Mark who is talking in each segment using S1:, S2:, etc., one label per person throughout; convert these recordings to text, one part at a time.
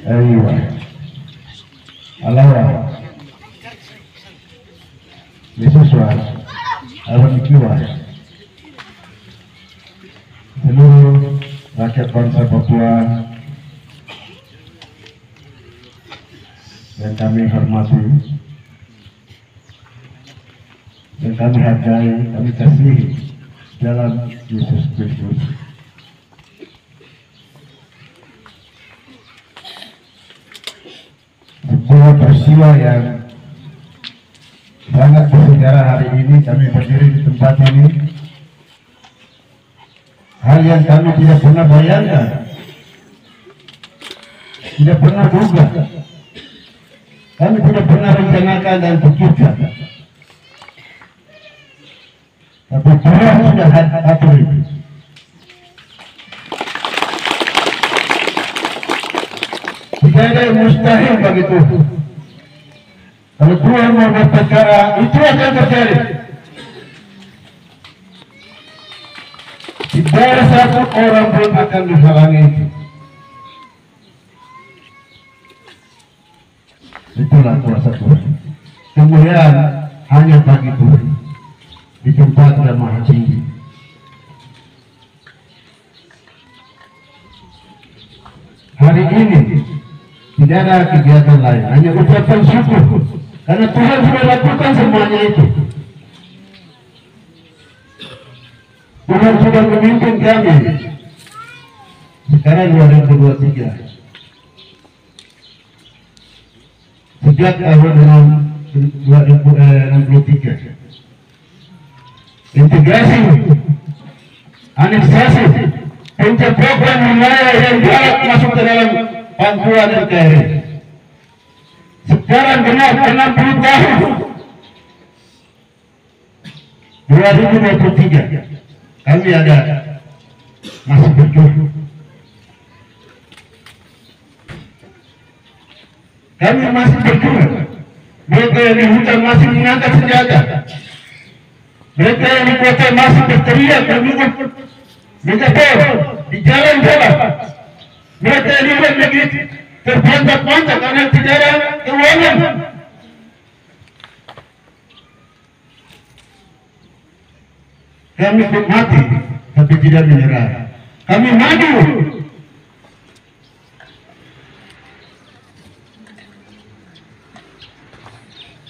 S1: Aywa, alawa, Yesus awan ikiwa, seluruh rakyat bangsa Papua yang kami hormati, yang kami hargai, kami kasihi dalam Yesus Kristus. Sebuah peristiwa yang sangat bersejarah hari ini kami berdiri di tempat ini. Hal yang kami tidak pernah bayangkan, tidak pernah duga, kami tidak pernah rencanakan dan pikirkan. Tapi Tuhan sudah atur itu. Tidak ada yang mustahil bagi Tuhan. Kalau Tuhan mau berperkara, itu akan terjadi. Tidak ada satu orang pun akan menghalangi itu. Itulah kuasa Tuhan. Kemuliaan hanya bagi Tuhan di tempat yang maha tinggi. Hari ini tidak ada kegiatan lain, hanya ucapan syukur karena Tuhan sudah lakukan semuanya itu. Tuhan sudah memimpin kami sekarang 2023. Sejak tahun 2063. Integrasi, aneksasi, pencapaian wilayah yang galak masuk ke dalam Papua dan NKRI. Sekarang genap 60 tahun 2023 kami ada masih berjuang. Kami masih berjuang. Mereka yang di hutan masih mengangkat senjata. Mereka yang di kota masih berteriak mengikut megafon di jalan-jalan. Mereka yang di luar negeri terpantak-pantak karena tidak ada keuangan. Kami mati, tapi tidak menyerah. Kami maju.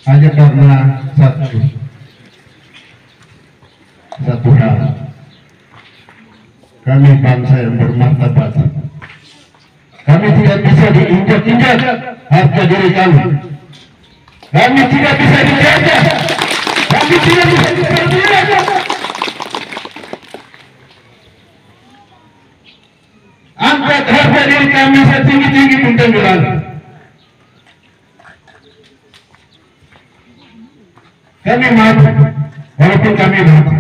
S1: Hanya karena satu hal. Kami bangsa yang bermartabat. Kami tidak bisa diinjak-injak harga diri kami. Kami tidak bisa dijajah. Kami tidak bisa diperbudak. Angkat harga diri kami setinggi-tinggi pun tenggelam. Kami maju, walaupun kami mati,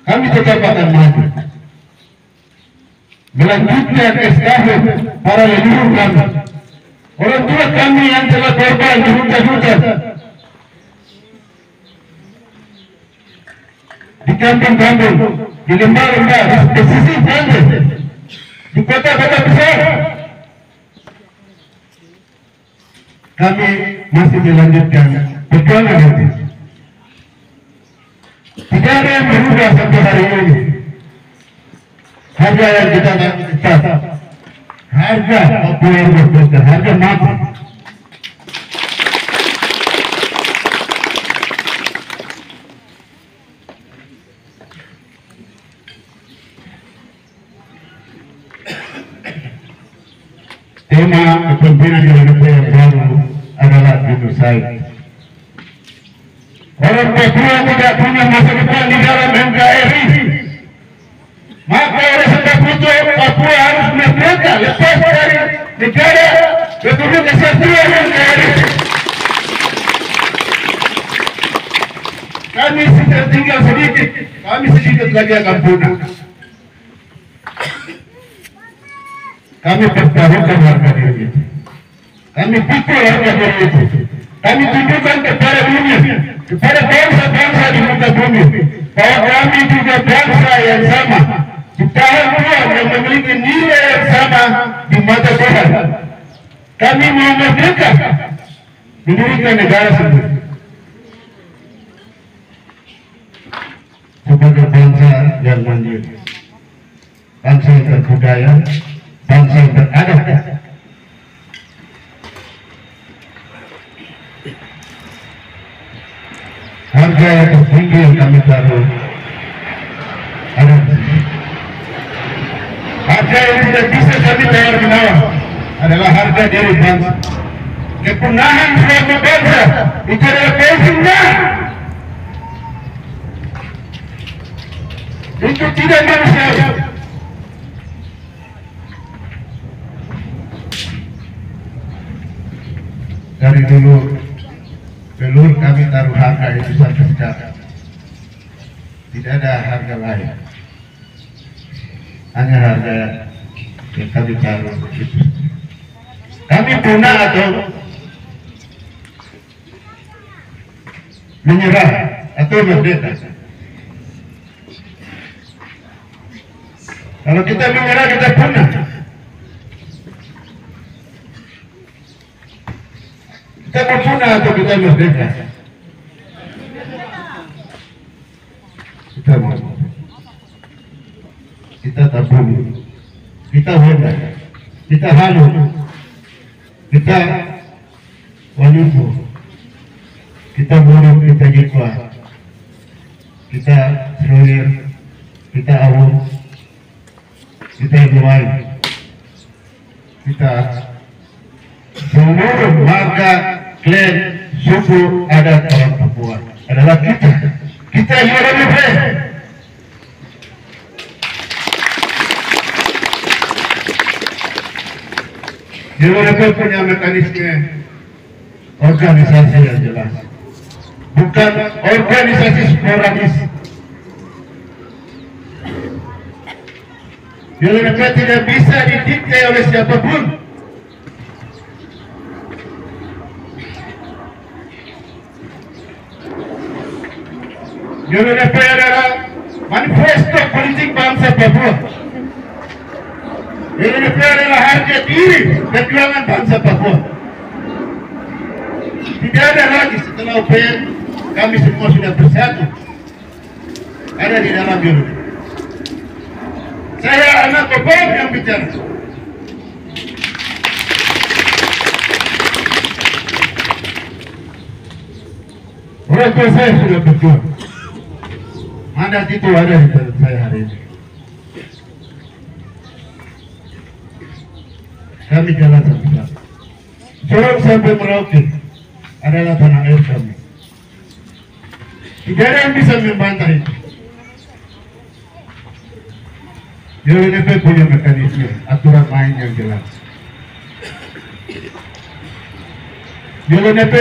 S1: kami tetap akan maju. Melanjutkan SKH para leluhur kami, orang tua kami yang telah korban di hutan-hutan, di kampung-kampung, di lembah-lembah, di pesisir pantai, di kota-kota besar. Kami masih melanjutkan perjuangan itu. Tidak ada yang berubah sampai hari ini. Harga yang kita tetap, harga Papua yang berbeda, harga mati. Tema kepemimpinan Indonesia yang baru adalah genocide. Orang Papua tidak punya masa depan di dalam NKRI. Maka oleh sebab itu Papua harus merdeka lepas dari negara Republik Kesatuan NKRI. Kami sudah tinggal sedikit, kami sedikit lagi akan punah. Kami pertaruhkan harga diri itu. Kami pikul harga diri itu. Kami tunjukkan kepada dunia, kepada bangsa-bangsa di muka bumi, bahwa kami juga bangsa yang sama, ciptaan Tuhan yang memiliki nilai yang sama di mata Tuhan. Kami mau merdeka, mendirikan negara sendiri. Sebagai bangsa yang mandiri, bangsa yang berbudaya, bangsa yang beradab. Harga yang tertinggi yang kami taruh ada di sini. Harga yang tidak bisa kami tawar menawar adalah harga diri bangsa. Kepunahan suatu bangsa itu adalah pentingnya. Itu tidak manusiawi. Dari dulu belur kami taruh harga itu sampai sekarang. Tidak ada harga lain. Hanya harga yang kami taruh itu. Kami punah atau menyerah atau merdeka. Kalau kita menyerah, kita punah. Kita mau punah atau kita merdeka? Kita mau. Kita tak bunuh. Kita hendak. Kita halu. Kita wanifu. Kita buruk, kita jikwa. Kita seluir. Kita awam. Kita duai. Kita seluruh marga, klan, suku, adat orang Papua adalah kita. Kita yang lebih baik. Mereka punya mekanisme organisasi yang jelas, bukan organisasi sporadis. Mereka tidak bisa didikte oleh siapapun. UNFP adalah manifesto politik bangsa Papua. UNFP adalah harga diri perjuangan bangsa Papua. Tidak ada lagi setelah UPN, kami semua sudah bersatu. Ada di dalam UNFP. Saya anak Papua yang bicara. Orang tua saya sudah berjuang. Mandat itu ada di dalam saya hari ini. Kami jalan sama-sama. Sorong sampai Merauke adalah tanah air kami. Tidak ada yang bisa membantah itu. UNFP punya mekanisme, aturan main yang jelas. UNFP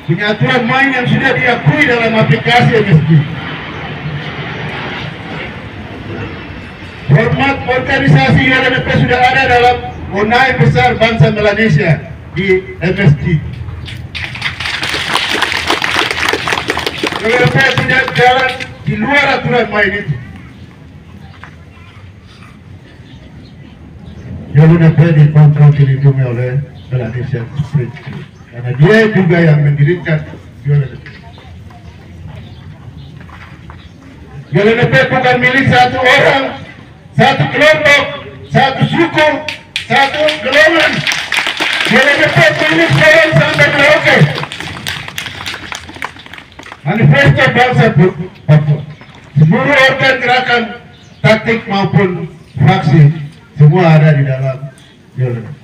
S1: punya aturan main yang sudah diakui dalam aplikasi MSG. Format organisasi UNFP sudah ada dalam Unai Besar Bangsa Melanesia di MSG. UNFP tidak jalan di luar aturan main itu. UNFP dikontrol dilindungi oleh Melanesia Street, karena dia juga yang mendirikan UNFP. UNFP bukan milik satu orang, satu kelompok, satu suku, satu golongan. UNFP milik Sorong sampai Merauke. Manifesto bangsa Papua. Seluruh organ gerakan, taktik maupun fraksi semua ada di dalam UNFP.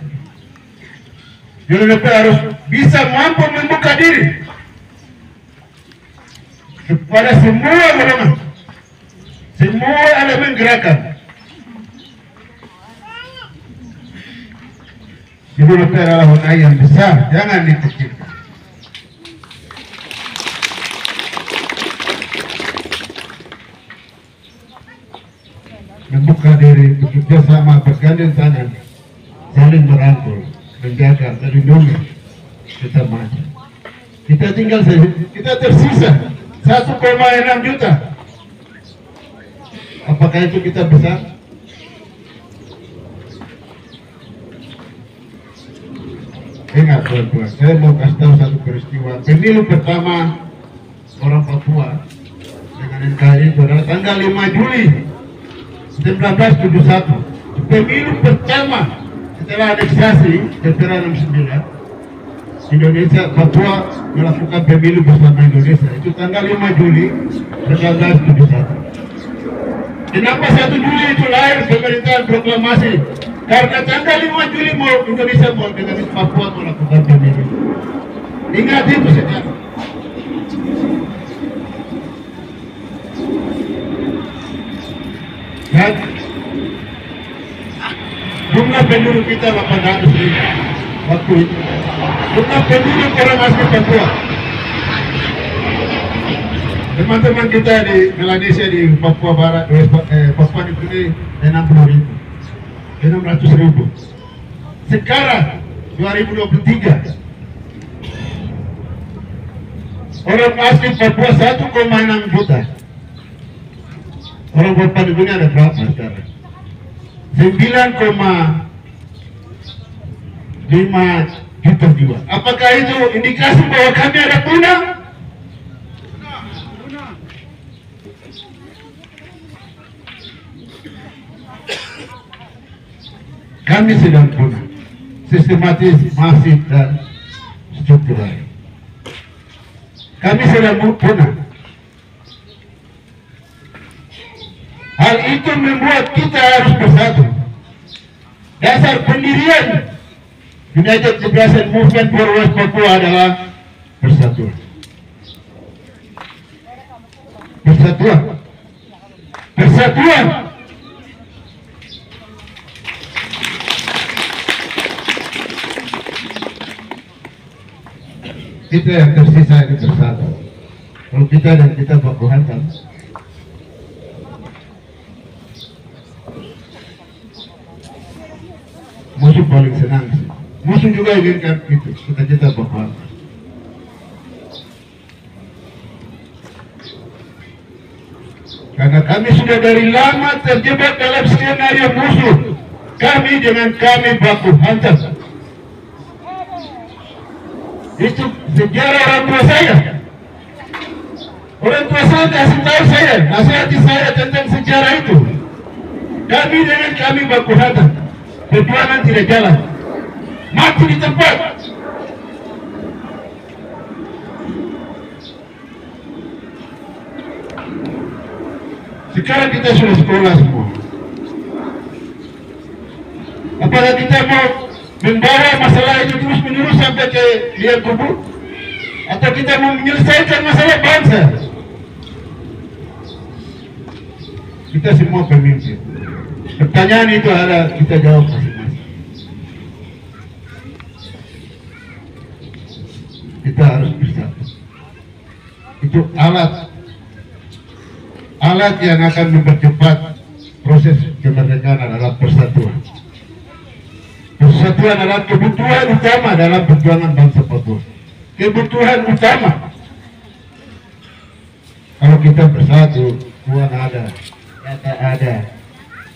S1: UNFP harus bisa mampu membuka diri kepada semua golongan, semua elemen gerakan. UNFP adalah unai yang besar, jangan dikecilkan. Membuka diri, bekerja sama, bergandeng tangan, saling merangkul, menjaga, melindungi, kita maju. Kita tinggal saja, kita tersisa 1,6 juta. Apakah itu kita besar? Ingat tuan-tuan, saya mau kasih tahu satu peristiwa. Pemilu pertama orang Papua dengan NKRI itu adalah tanggal 5 Juli 1971. Pemilu pertama setelah aneksasi Tertera 69, Indonesia, Papua melakukan pemilu bersama Indonesia. Itu tanggal 5 Juli 1971. Kenapa 1 Juli itu lahir pemerintahan proklamasi? Karena tanggal 5 Juli Indonesia mau dengan Papua melakukan pemilu. Ingat itu sejarah. Dan jumlah penduduk kita 800.000 waktu itu. Jumlah penduduk orang asli Papua. Teman-teman kita di Melanesia, di Papua Barat, Papua New Guinea 600.000. Sekarang 2023 orang asli Papua 1,6 juta. Orang Papua New Guinea ada berapa sekarang? 9,5 juta jiwa. Apakah itu indikasi bahwa kami ada punah? Kami sedang punah, sistematis, masif, dan struktural. Kami sedang punah. Hal itu membuat kita harus bersatu. Dasar pendirian United Liberation Movement for West Papua adalah persatuan. Persatuan. Persatuan. Kita yang tersisa ini bersatu. Kalau kita dan kita baku hantam, musuh paling senang. Musuh juga inginkan itu, kita baku hantam. Karena kami sudah dari lama terjebak dalam skenario musuh. Kami dengan kami baku hantam. Itu sejarah orang tua saya. Orang tua saya kasih tahu saya, nasihati saya tentang sejarah itu. Kami dengan kami baku hantam. Perjuangan tidak jalan. Mati di tempat. Sekarang kita sudah sekolah semua. Apakah kita mau membawa masalah itu terus menerus sampai ke liang kubur, atau kita mau menyelesaikan masalah bangsa? Kita semua pemimpin. Pertanyaan itu ada, kita jawab masing-masing. Kita harus bersatu. Itu alat yang akan mempercepat proses kemerdekaan adalah persatuan. Persatuan adalah kebutuhan utama dalam perjuangan bangsa Papua. Kebutuhan utama. Kalau kita bersatu, uang ada, data ada,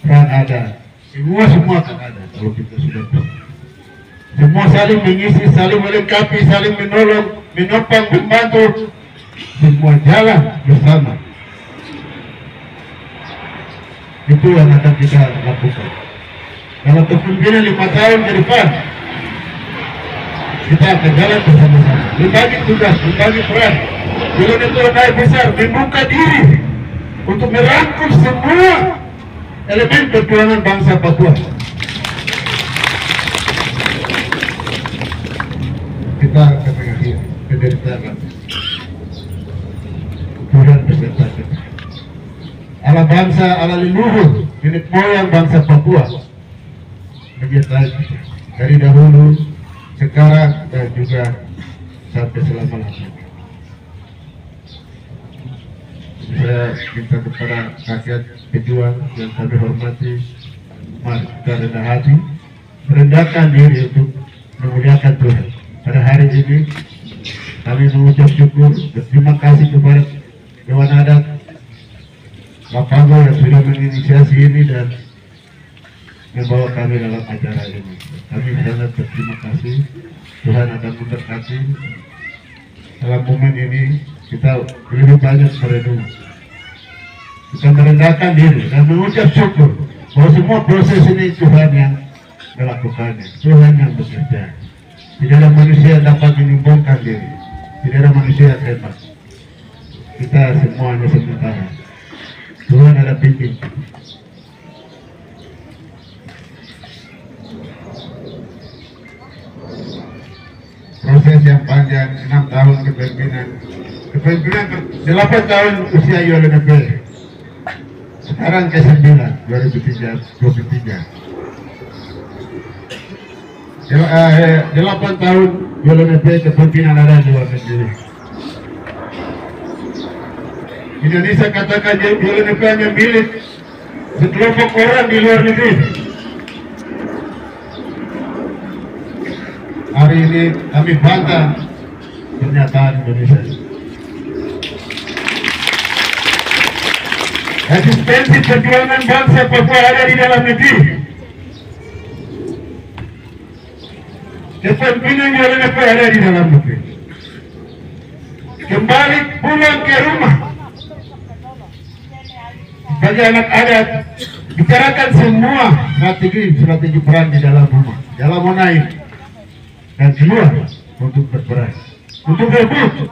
S1: peran ada, semua akan ada. Kalau kita sudah bersatu, semua saling mengisi, saling melengkapi, saling menolong, menopang, membantu, semua jalan bersama. Itu yang akan kita lakukan. Dalam kepemimpinan 5 tahun ke depan, kita akan jalan bersama-sama, berbagi tugas, berbagi peran. Kalau itu naik besar, membuka diri untuk merangkul semua elemen perjuangan bangsa Papua. Kita akan mengakhiri penderitaan Tuhan beserta kita. Ala bangsa, ala leluhur, nenek moyang bangsa Papua menyertai kita dari dahulu, sekarang, dan juga sampai selama-lamanya. Saya minta kepada rakyat pejuang yang kami hormati, mari kita rendah hati, merendahkan diri untuk memuliakan Tuhan. Pada hari ini kami mengucap syukur, berterima kasih kepada Dewan Adat Lapango yang sudah menginisiasi ini, dan membawa kami dalam acara ini. Kami sangat berterima kasih. Tuhan akan memberkati. Dalam momen ini kita lebih banyak merenung, kita merendahkan diri dan mengucap syukur bahwa semua proses ini Tuhan yang melakukannya, Tuhan yang bekerja. Tidak ada manusia yang dapat menyimpulkan diri, tidak ada manusia yang hebat. Kita semua hanya sementara. Tuhan ada pimpin. Proses yang panjang, 6 tahun kepemimpinan 8 tahun usia YOLNP, sekarang ke 9 2023. 8 tahun YOLNP kepemimpinan ada di luar negeri. Indonesia katakan YOLNP hanya milik sekelompok orang di luar negeri. Hari ini kami bangga pernyataan Indonesia. Eksistensi perjuangan bangsa Papua ada di dalam negeri. Kepemimpinan YOLNP ada di dalam negeri. Kembali pulang ke rumah. Bagi anak adat, bicarakan semua strategi perang di dalam rumah, dalam monaik dan keluar untuk berperang, untuk rebut.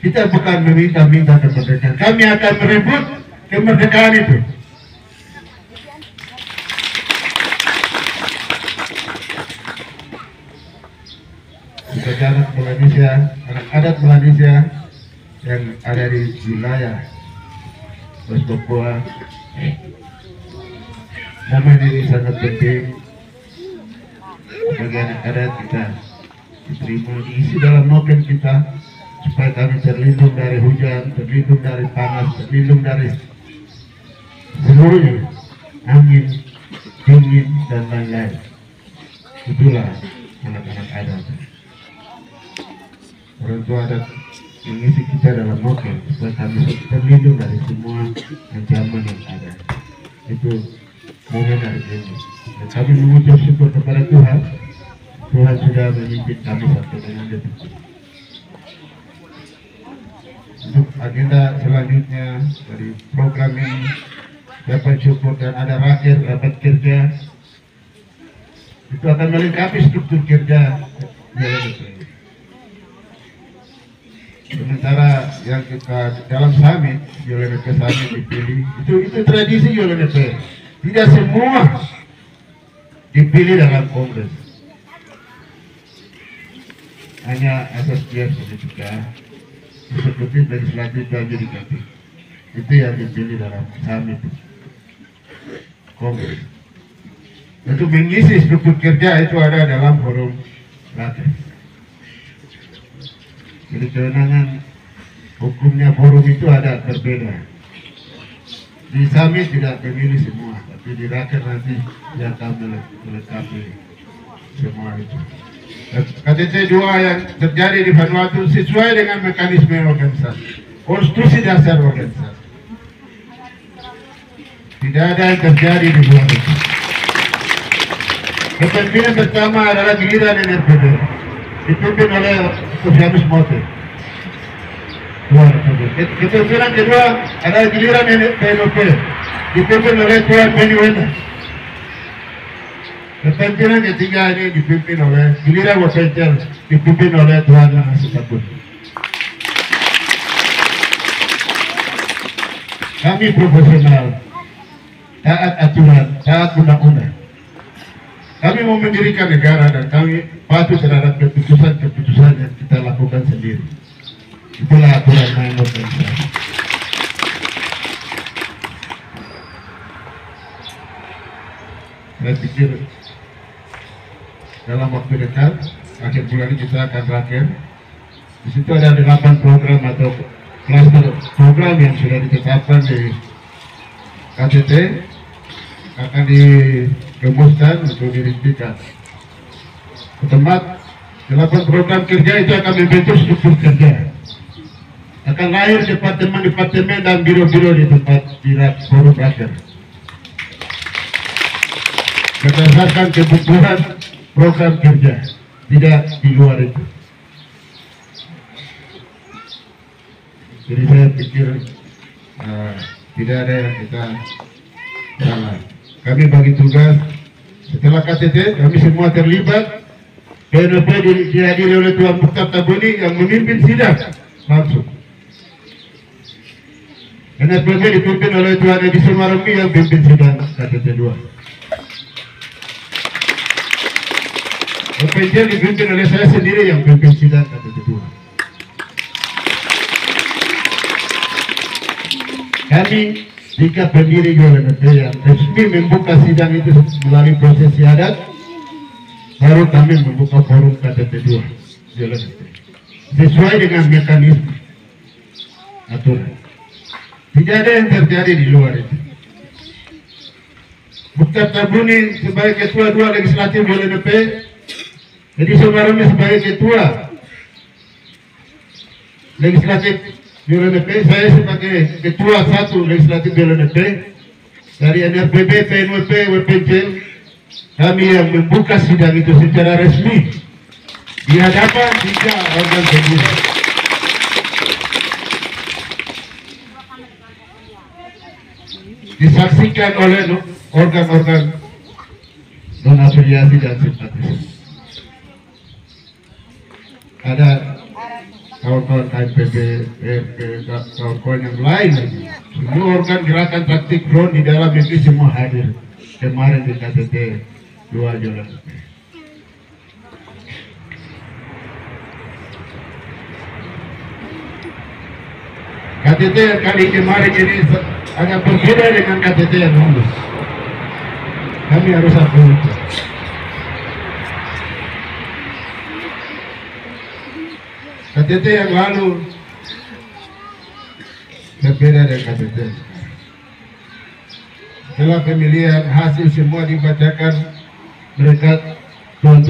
S1: Kita bukan meminta kemerdekaan, kami akan merebut kemerdekaan itu. Sebagai anak Melanesia, anak adat Melanesia yang ada di wilayah West Papua, momen ini sangat penting. Bagi anak adat kita diterima, diisi dalam noken kita supaya kami terlindung dari hujan, terlindung dari panas, terlindung dari seluruhnya, angin, dingin dan lain-lain. Itulah anak-anak adat. Orang tua adat mengisi kita dalam noken supaya kami terlindung dari semua ancaman yang ada. Itu momen hari ini. Dan kami mengucap syukur kepada Tuhan. Tuhan sudah memimpin kami sampai dengan detik. Untuk agenda selanjutnya dari program ini dapat syukur dan ada rakyat rapat kerja. Itu akan melengkapi struktur kerja YOLNP. Sementara yang kita dalam summit, YOLNP summit dipilih, itu tradisi YOLNP. Tidak semua dipilih dalam kongres, hanya asas bias politika, eksekutif, legislatif, dan yudikatif. Itu yang dipilih dalam summit kongres. Untuk mengisi struktur kerja itu ada dalam forum rakyat. Jadi kewenangan hukumnya forum itu ada berbeda. Di summit tidak memilih semua, tapi di rakyat nanti yang akan melengkapi semua itu. KTT 2 yang terjadi di Vanuatu sesuai dengan mekanisme organisasi, konstitusi dasar organisasi. Tidak ada yang terjadi di luar itu. Kepemimpinan pertama adalah giliran NRPD, dipimpin oleh Sosialis Mote. Kepemimpinan kedua adalah giliran PNOP, dipimpin oleh Tuan Beni Wenda. Kepemimpinan ketiga ini dipimpin oleh giliran Wasencel, dipimpin oleh Tuan Nasibakun. Kami profesional, taat aturan, taat undang-undang. Kami mau mendirikan negara dan kami patuh terhadap keputusan-keputusan yang kita lakukan sendiri. Itulah aturan main organisasi. Saya pikir dalam waktu dekat, akhir bulan ini kita akan terakhir. Di situ ada 8 program atau klaster program yang sudah ditetapkan di KTT, akan dirumuskan untuk dirincikan. Tempat 8 program kerja itu akan membentuk struktur kerja. Akan lahir departemen-departemen dan biro-biro di tempat di forum rakyat. berdasarkan kebutuhan program kerja, tidak di luar itu. Jadi saya pikir tidak ada yang kita salah. Kami bagi tugas, setelah KTT kami semua terlibat. PNP dihadiri oleh Tuan Mukhtar Tabuni yang memimpin sidang langsung. NSPB dipimpin oleh Tuan Edi Sumaremi yang pimpin sidang KTT 2. OPJ dipimpin oleh saya sendiri yang pimpin sidang KTT 2. Kami jika pendiri ULNP yang resmi membuka sidang itu melalui prosesi adat, baru kami membuka forum KTT 2 ULNP sesuai dengan mekanisme aturan. Tidak ada yang terjadi di luar itu. Mukhtar Tabuni sebagai ketua 2 legislatif ULNP, jadi Sumaremi sebagai ketua legislatif ULNP, saya sebagai ketua 1 legislatif ULNP, dari NRPB, PNWP, WPJ, kami yang membuka sidang itu secara resmi di hadapan 3 organ penyidik. Disaksikan oleh organ-organ non-afiliasi dan simpatisan. Ada kawan-kawan KNPB, kawan-kawan yang lain lagi. Semua organ gerakan taktik front di dalam negeri semua hadir kemarin di KTT 2 Jalan. KTT yang kali kemarin ini agak berbeda dengan KTT yang lalu. Kami harus akui. KTT yang lalu berbeda dengan KTT. Setelah pemilihan hasil semua dibacakan, mereka Tuan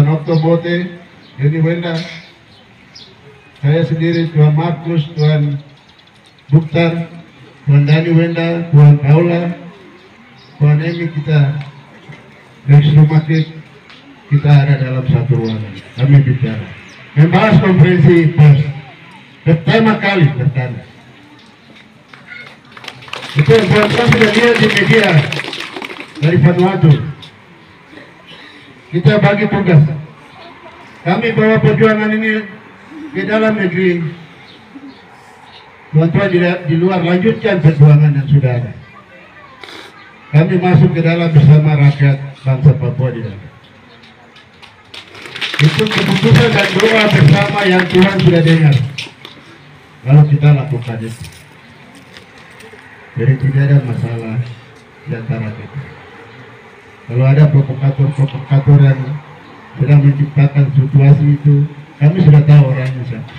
S1: Oktobote, Yeni Wenda, saya sendiri, Tuan Markus, Tuan Mukhtar, Tuan Dani Wenda, Tuan Paula, Tuan Emi, kita Rekslumatik, kita ada dalam satu ruangan. Kami bicara, membahas konferensi pers pertama kali bertanya. Itu yang tuan-tuan sudah lihat di media dari Vanuatu. Kita bagi tugas. Kami bawa perjuangan ini ke dalam negeri. Tuan-tuan di luar lanjutkan perjuangan yang sudah ada. Kami masuk ke dalam bersama rakyat bangsa Papua di dalam. Itu keputusan dan doa bersama yang Tuhan sudah dengar. Lalu kita lakukan itu. Jadi tidak ada masalah di antara kita. Kalau ada provokator yang sedang menciptakan situasi itu, kami sudah tahu orangnya siapa.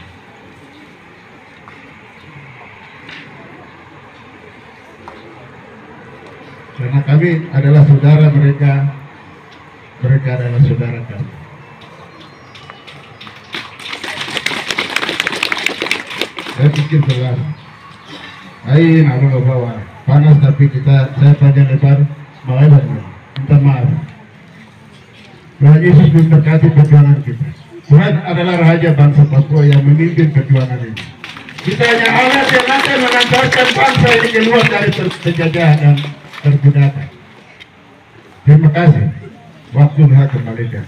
S1: Karena kami adalah saudara mereka, mereka adalah saudara kami. Saya pikir jelas. Ayo, apa bawa panas tapi saya panjang lebar, makanya minta maaf. Tuhan Yesus memberkati perjuangan kita. Tuhan adalah Raja bangsa Papua yang memimpin perjuangan ini. Kita hanya alat yang akan mengantarkan bangsa ini keluar dari penjajahan dan perbudakan. Terima kasih. Waktu kembalikan.